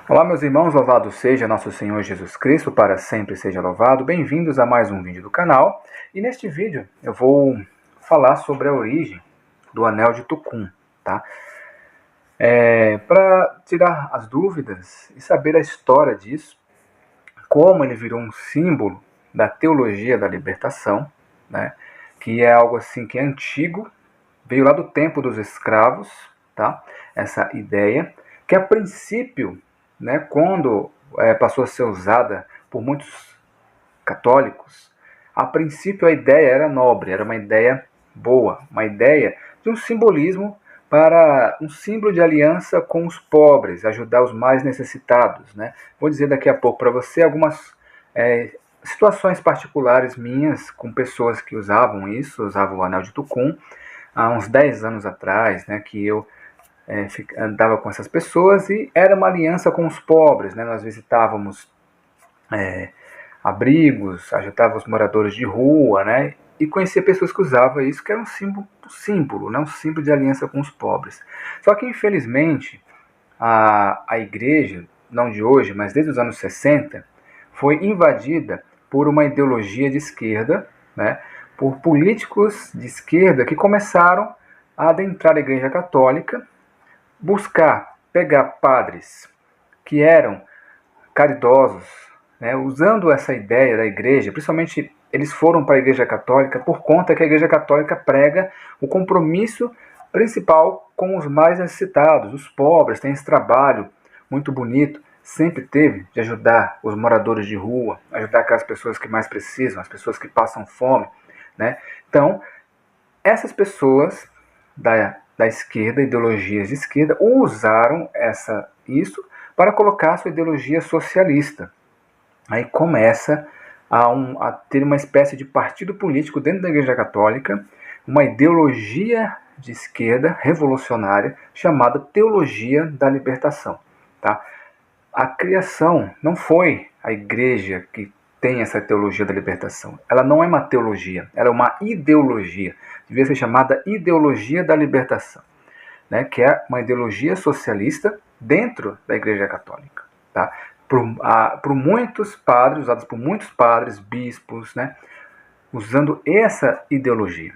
Olá, meus irmãos, louvado seja nosso Senhor Jesus Cristo, para sempre seja louvado. Bem-vindos a mais um vídeo do canal. E neste vídeo eu vou falar sobre a origem do Anel de Tucum, tá? Para tirar as dúvidas e saber a história disso, como ele virou um símbolo da teologia da libertação, né? Que é algo assim que é antigo, veio lá do tempo dos escravos, tá? Essa ideia, que a princípio, né, quando passou a ser usada por muitos católicos, a princípio a ideia era nobre, era uma ideia boa, uma ideia de um simbolismo para um símbolo de aliança com os pobres, ajudar os mais necessitados, né? Vou dizer daqui a pouco para você algumas situações particulares minhas com pessoas que usavam isso, usavam o anel de Tucum, há uns 10 anos atrás, né, que eu andava com essas pessoas e era uma aliança com os pobres, né? Nós visitávamos abrigos, ajudava os moradores de rua, né? E conhecia pessoas que usavam isso, que era um símbolo, né? Um símbolo de aliança com os pobres. Só que, infelizmente, a igreja, não de hoje, mas desde os anos 60, foi invadida por uma ideologia de esquerda, né? Por políticos de esquerda que começaram a adentrar a igreja católica, buscar pegar padres que eram caridosos, né, usando essa ideia da igreja, principalmente eles foram para a igreja católica por conta que a igreja católica prega o compromisso principal com os mais necessitados, os pobres, tem esse trabalho muito bonito, sempre teve, de ajudar os moradores de rua, ajudar aquelas pessoas que mais precisam, as pessoas que passam fome, né? Então, essas pessoas da esquerda, ideologias de esquerda, usaram isso para colocar sua ideologia socialista. Aí começa a ter uma espécie de partido político dentro da Igreja Católica, uma ideologia de esquerda revolucionária chamada Teologia da Libertação. Tá? A criação não foi a Igreja que tem essa teologia da libertação. Ela não é uma teologia, ela é uma ideologia. Devia ser chamada Ideologia da Libertação, né? Que é uma ideologia socialista dentro da Igreja Católica. Tá? Por muitos padres, usadas por muitos padres, bispos, né? Usando essa ideologia.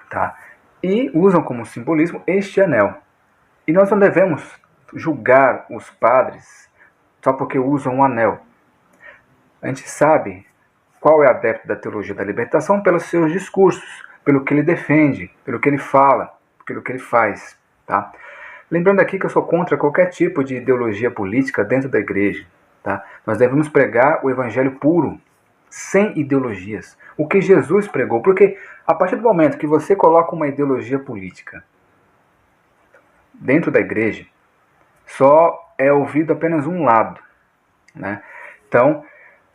Tá? E usam como simbolismo este anel. E nós não devemos julgar os padres só porque usam um anel. A gente sabe qual é adepto da teologia da libertação pelos seus discursos, pelo que ele defende, pelo que ele fala, pelo que ele faz. Tá? Lembrando aqui que eu sou contra qualquer tipo de ideologia política dentro da igreja. Tá? Nós devemos pregar o evangelho puro, sem ideologias. O que Jesus pregou. Porque a partir do momento que você coloca uma ideologia política dentro da igreja, só é ouvido apenas um lado. Né? Então,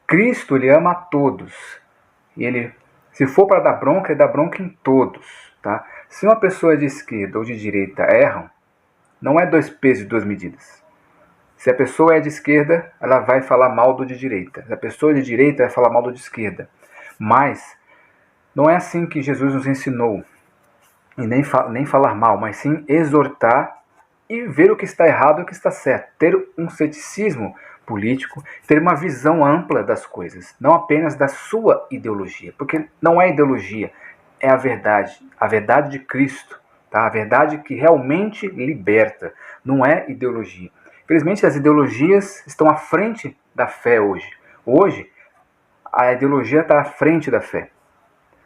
Cristo, ele ama a todos. E ele, se for para dar bronca, ele dá bronca em todos. Tá? Se uma pessoa de esquerda ou de direita erram, não é 2 pesos e 2 medidas. Se a pessoa é de esquerda, ela vai falar mal do de direita. Se a pessoa é de direita, vai falar mal do de esquerda. Mas não é assim que Jesus nos ensinou. E nem falar mal, mas sim exortar e ver o que está errado e o que está certo. Ter um ceticismo político, ter uma visão ampla das coisas, não apenas da sua ideologia, porque não é ideologia, é a verdade de Cristo, tá? A verdade que realmente liberta, não é ideologia. Infelizmente, as ideologias estão à frente da fé hoje. Hoje, a ideologia está à frente da fé.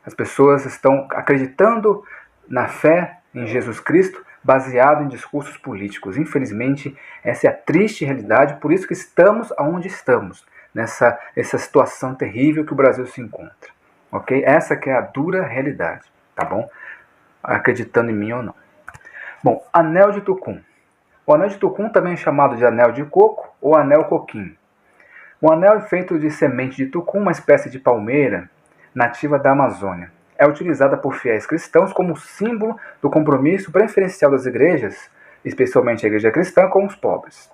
As pessoas estão acreditando na fé em Jesus Cristo, baseado em discursos políticos. Infelizmente, essa é a triste realidade, por isso que estamos onde estamos, essa situação terrível que o Brasil se encontra. Ok? Essa que é a dura realidade, tá bom? Acreditando em mim ou não. Bom, anel de Tucum. O anel de Tucum também é chamado de anel de coco ou anel coquinho. O anel é feito de semente de tucum, uma espécie de palmeira nativa da Amazônia. É utilizada por fiéis cristãos como símbolo do compromisso preferencial das igrejas, especialmente a igreja cristã, com os pobres.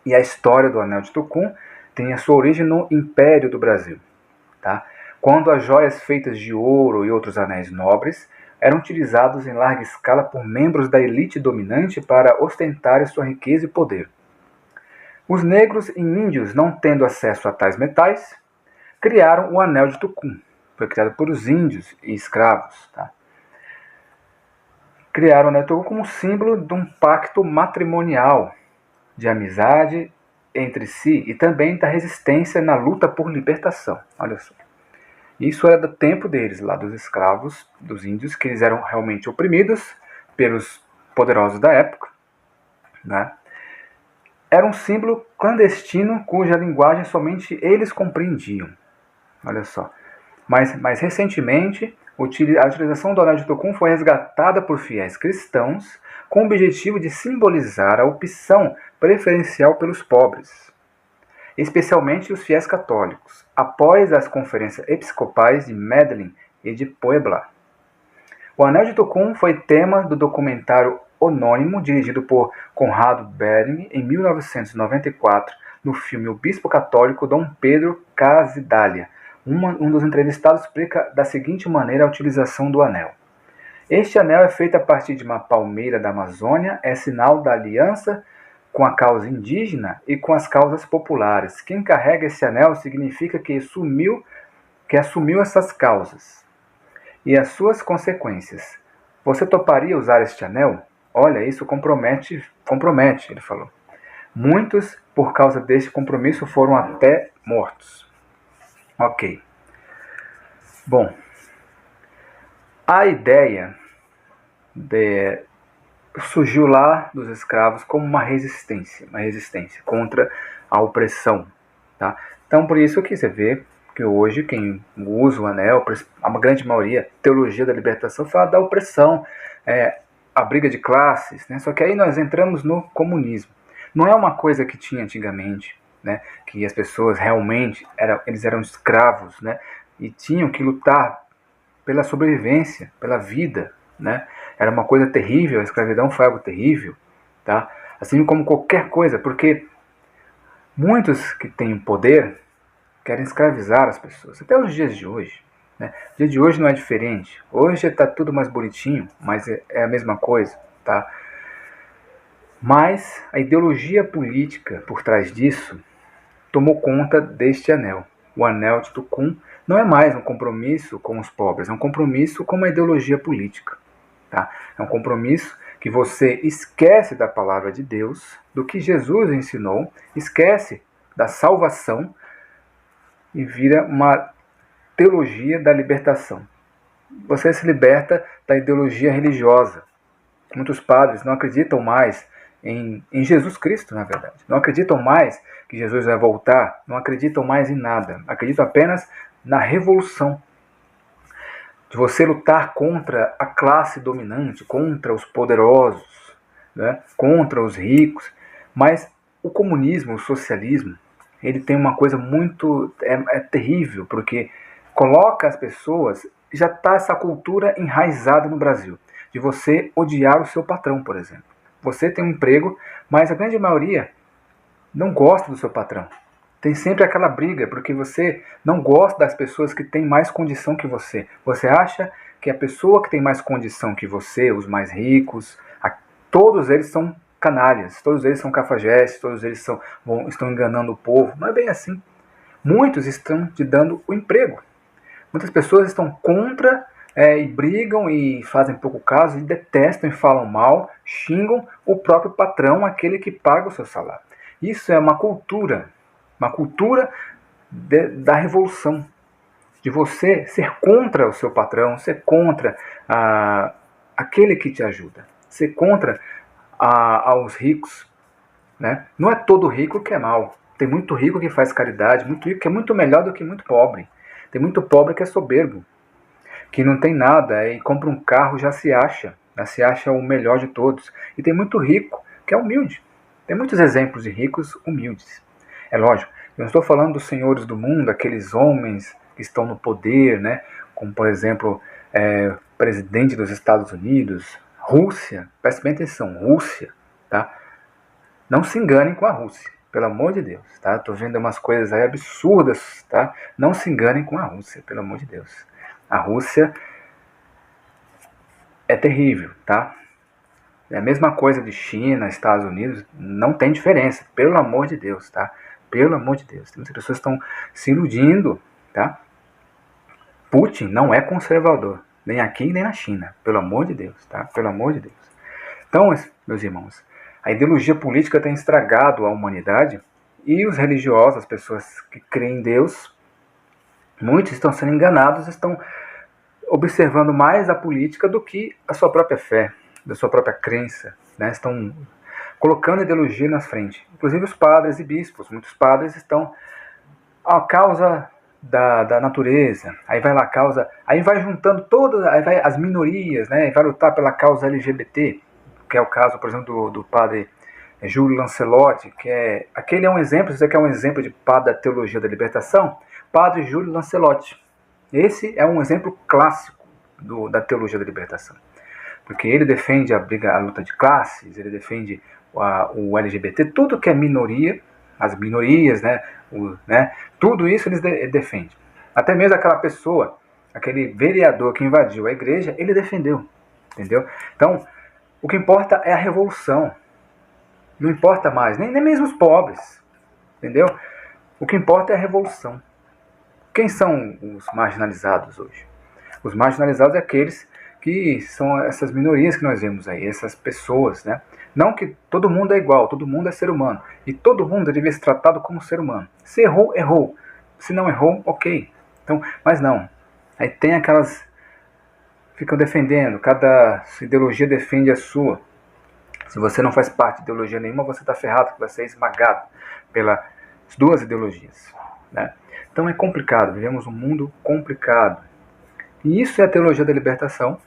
E a história do anel de Tucum tem a sua origem no Império do Brasil. Tá? Quando as joias feitas de ouro e outros anéis nobres eram utilizados em larga escala por membros da elite dominante para ostentar sua riqueza e poder. Os negros e índios, não tendo acesso a tais metais, criaram o anel de Tucum. Foi criado por os índios e escravos. Tá? Criaram o anel de Tucum como símbolo de um pacto matrimonial, de amizade entre si e também da resistência na luta por libertação. Olha só. Isso era do tempo deles, lá dos escravos, dos índios, que eles eram realmente oprimidos pelos poderosos da época. Né? Era um símbolo clandestino cuja linguagem somente eles compreendiam. Olha só. Mas recentemente, a utilização do anel de Tucum foi resgatada por fiéis cristãos com o objetivo de simbolizar a opção preferencial pelos pobres, especialmente os fiéis católicos, após as conferências episcopais de Medellín e de Puebla. O Anel de Tucum foi tema do documentário homônimo dirigido por Conrado Bering em 1994, no filme O Bispo Católico Dom Pedro Casidália. Um dos entrevistados explica da seguinte maneira a utilização do anel. Este anel é feito a partir de uma palmeira da Amazônia, é sinal da aliança com a causa indígena e com as causas populares. Quem carrega esse anel significa que assumiu essas causas e as suas consequências. Você toparia usar este anel? Olha, isso compromete, ele falou. Muitos, por causa deste compromisso, foram até mortos. Ok. Bom, a ideia surgiu lá dos escravos como uma resistência contra a opressão. Tá? Então, por isso que você vê que hoje quem usa o anel, a grande maioria, teologia da libertação, fala da opressão, a briga de classes, né? Só que aí nós entramos no comunismo. Não é uma coisa que tinha antigamente, né? Que as pessoas realmente eles eram escravos, né? E tinham que lutar pela sobrevivência, pela vida, né? Era uma coisa terrível, a escravidão foi algo terrível, tá? Assim como qualquer coisa, porque muitos que têm poder querem escravizar as pessoas, até os dias de hoje. Né? O dia de hoje não é diferente. Hoje está tudo mais bonitinho, mas é a mesma coisa, tá? Mas a ideologia política por trás disso tomou conta deste anel. O anel de Tucum não é mais um compromisso com os pobres, é um compromisso com uma ideologia política. Tá? É um compromisso que você esquece da palavra de Deus, do que Jesus ensinou, esquece da salvação e vira uma teologia da libertação. Você se liberta da ideologia religiosa. Muitos padres não acreditam mais em Jesus Cristo, na verdade. Não acreditam mais que Jesus vai voltar, não acreditam mais em nada. Acreditam apenas na revolução. De você lutar contra a classe dominante, contra os poderosos, né? Contra os ricos. Mas o comunismo, o socialismo, ele tem uma coisa muito terrível, porque coloca as pessoas, já está essa cultura enraizada no Brasil, de você odiar o seu patrão, por exemplo. Você tem um emprego, mas a grande maioria não gosta do seu patrão. Tem sempre aquela briga, porque você não gosta das pessoas que têm mais condição que você. Você acha que a pessoa que tem mais condição que você, os mais ricos, todos eles são canalhas, todos eles são cafajestes, todos eles estão enganando o povo. Não é bem assim. Muitos estão te dando o emprego. Muitas pessoas estão contra e brigam e fazem pouco caso, e detestam e falam mal, xingam o próprio patrão, aquele que paga o seu salário. Isso é uma cultura da revolução, de você ser contra o seu patrão, ser contra aquele que te ajuda, ser contra aos ricos. Né? Não é todo rico que é mau. Tem muito rico que faz caridade, muito rico que é muito melhor do que muito pobre. Tem muito pobre que é soberbo, que não tem nada e compra um carro, já se acha o melhor de todos. E tem muito rico que é humilde. Tem muitos exemplos de ricos humildes. É lógico, eu não estou falando dos senhores do mundo, aqueles homens que estão no poder, né? Como por exemplo, o presidente dos Estados Unidos, Rússia, preste bem atenção, Rússia, tá? Não se enganem com a Rússia, pelo amor de Deus, tá? Tô vendo umas coisas aí absurdas, tá? Não se enganem com a Rússia, pelo amor de Deus. A Rússia é terrível, tá? É a mesma coisa de China, Estados Unidos, não tem diferença, pelo amor de Deus, tá? Pelo amor de Deus. Muitas pessoas estão se iludindo, tá? Putin não é conservador, nem aqui nem na China, pelo amor de Deus, tá? Pelo amor de Deus. Então, meus irmãos, a ideologia política tem estragado a humanidade e os religiosos, as pessoas que creem em Deus, muitos estão sendo enganados, estão observando mais a política do que a sua própria fé, da sua própria crença, né? Estão colocando ideologia na frente. Inclusive os padres e bispos, muitos padres estão a causa da natureza, aí vai lá a causa, aí vai juntando todas, aí vai as minorias, né? Vai lutar pela causa LGBT, que é o caso, por exemplo, do padre Júlio Lancelotti, aquele é um exemplo, você quer um exemplo de padre da teologia da libertação? Padre Júlio Lancelotti. Esse é um exemplo clássico da teologia da libertação. Porque ele defende a luta de classes, ele defende o LGBT, tudo que é minoria, as minorias, né, tudo isso ele defende. Até mesmo aquela pessoa, aquele vereador que invadiu a igreja, ele defendeu, entendeu? Então, o que importa é a revolução. Não importa mais, nem mesmo os pobres, entendeu? O que importa é a revolução. Quem são os marginalizados hoje? Os marginalizados é aqueles que são essas minorias que nós vemos aí, essas pessoas, né? Não que todo mundo é igual, todo mundo é ser humano. E todo mundo deve ser tratado como ser humano. Se errou, errou. Se não errou, ok. Então, mas não. Aí tem aquelas... Ficam defendendo, cada ideologia defende a sua. Se você não faz parte de ideologia nenhuma, você está ferrado, que vai ser esmagado pelas duas ideologias, né? Então é complicado, vivemos um mundo complicado. E isso é a teologia da libertação.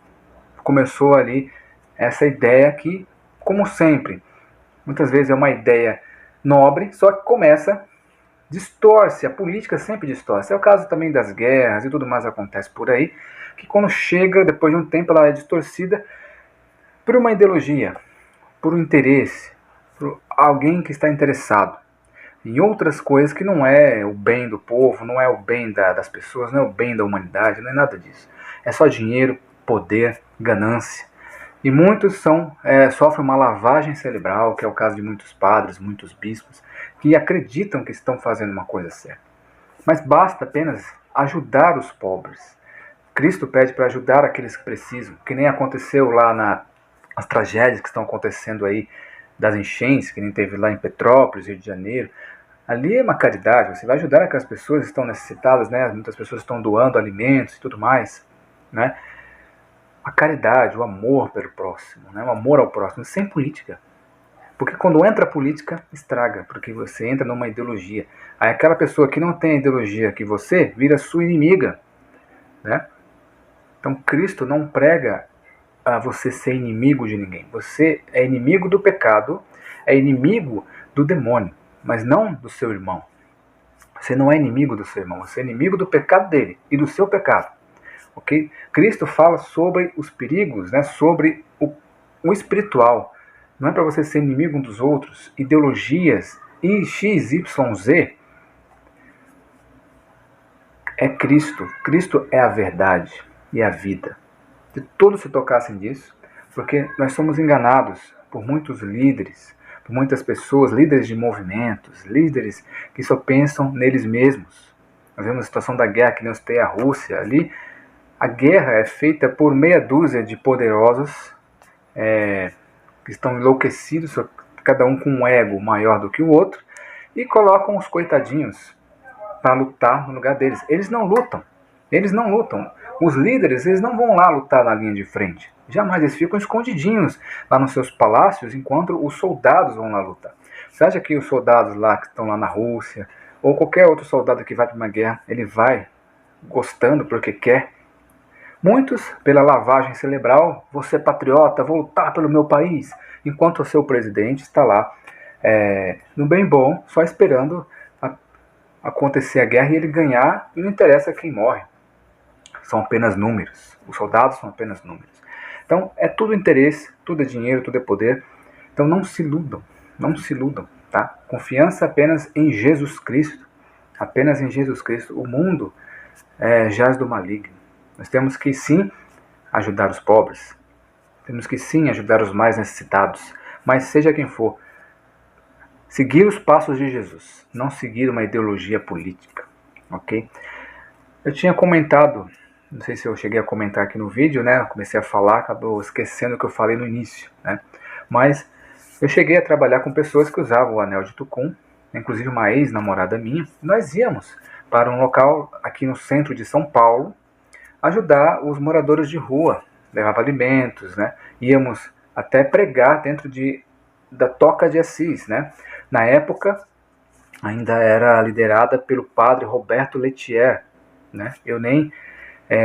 Começou ali essa ideia que, como sempre, muitas vezes é uma ideia nobre, só que começa, distorce, a política sempre distorce. É o caso também das guerras e tudo mais acontece por aí, que quando chega, depois de um tempo, ela é distorcida por uma ideologia, por um interesse, por alguém que está interessado em outras coisas que não é o bem do povo, não é o bem das pessoas, não é o bem da humanidade, não é nada disso. É só dinheiro, poder, ganância. E muitos sofrem uma lavagem cerebral, que é o caso de muitos padres, muitos bispos, que acreditam que estão fazendo uma coisa certa. Mas basta apenas ajudar os pobres. Cristo pede para ajudar aqueles que precisam, que nem aconteceu lá nas tragédias que estão acontecendo aí, das enchentes, que nem teve lá em Petrópolis, Rio de Janeiro. Ali é uma caridade, você vai ajudar aquelas pessoas que estão necessitadas, né? Muitas pessoas estão doando alimentos e tudo mais, né? A caridade, o amor pelo próximo, né? O amor ao próximo, sem política. Porque quando entra a política, estraga, porque você entra numa ideologia. Aí aquela pessoa que não tem a ideologia que você, vira sua inimiga, né? Então Cristo não prega a você ser inimigo de ninguém. Você é inimigo do pecado, é inimigo do demônio, mas não do seu irmão. Você não é inimigo do seu irmão, você é inimigo do pecado dele e do seu pecado. Okay? Cristo fala sobre os perigos, né, sobre o espiritual. Não é para você ser inimigo um dos outros. Ideologias e X, Y, Z é Cristo. Cristo é a verdade e a vida. Se todos se tocassem disso, porque nós somos enganados por muitos líderes, por muitas pessoas, líderes de movimentos, líderes que só pensam neles mesmos. Nós vemos a situação da guerra que nós tem a Rússia ali. A guerra é feita por meia dúzia de poderosos que estão enlouquecidos, cada um com um ego maior do que o outro, e colocam os coitadinhos para lutar no lugar deles. Eles não lutam. Eles não lutam. Os líderes, eles não vão lá lutar na linha de frente. Jamais, eles ficam escondidinhos lá nos seus palácios, enquanto os soldados vão lá lutar. Você acha que os soldados lá que estão lá na Rússia, ou qualquer outro soldado que vai para uma guerra, ele vai gostando porque quer? Muitos, pela lavagem cerebral, vou ser patriota, vou lutar pelo meu país, enquanto o seu presidente está lá no bem bom, só esperando acontecer a guerra e ele ganhar, e não interessa quem morre. São apenas números. Os soldados são apenas números. Então, é tudo interesse, tudo é dinheiro, tudo é poder. Então, não se iludam. Não se iludam, tá? Confiança apenas em Jesus Cristo. Apenas em Jesus Cristo. O mundo jaz do maligno. Nós temos que, sim, ajudar os pobres. Temos que sim ajudar os mais necessitados, mas seja quem for, seguir os passos de Jesus, não seguir uma ideologia política, ok? Eu tinha comentado, não sei se eu cheguei a comentar aqui no vídeo, né? Eu comecei a falar, acabou esquecendo o que eu falei no início, né? Mas eu cheguei a trabalhar com pessoas que usavam o anel de Tucum, inclusive uma ex-namorada minha. Nós íamos para um local aqui no centro de São Paulo ajudar os moradores de rua, levava alimentos, né? Íamos até pregar dentro da Toca de Assis, né? Na época ainda era liderada pelo padre Roberto Letier, né? Eu nem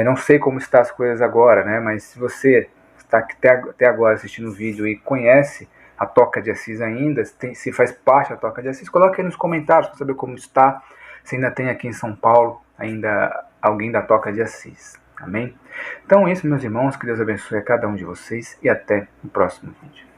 não sei como estão as coisas agora, né? Mas se você está até agora assistindo o vídeo e conhece a Toca de Assis ainda, se faz parte da Toca de Assis, coloque aí nos comentários para saber como está, se ainda tem aqui em São Paulo ainda alguém da Toca de Assis. Amém? Então é isso, meus irmãos, que Deus abençoe a cada um de vocês e até o próximo vídeo.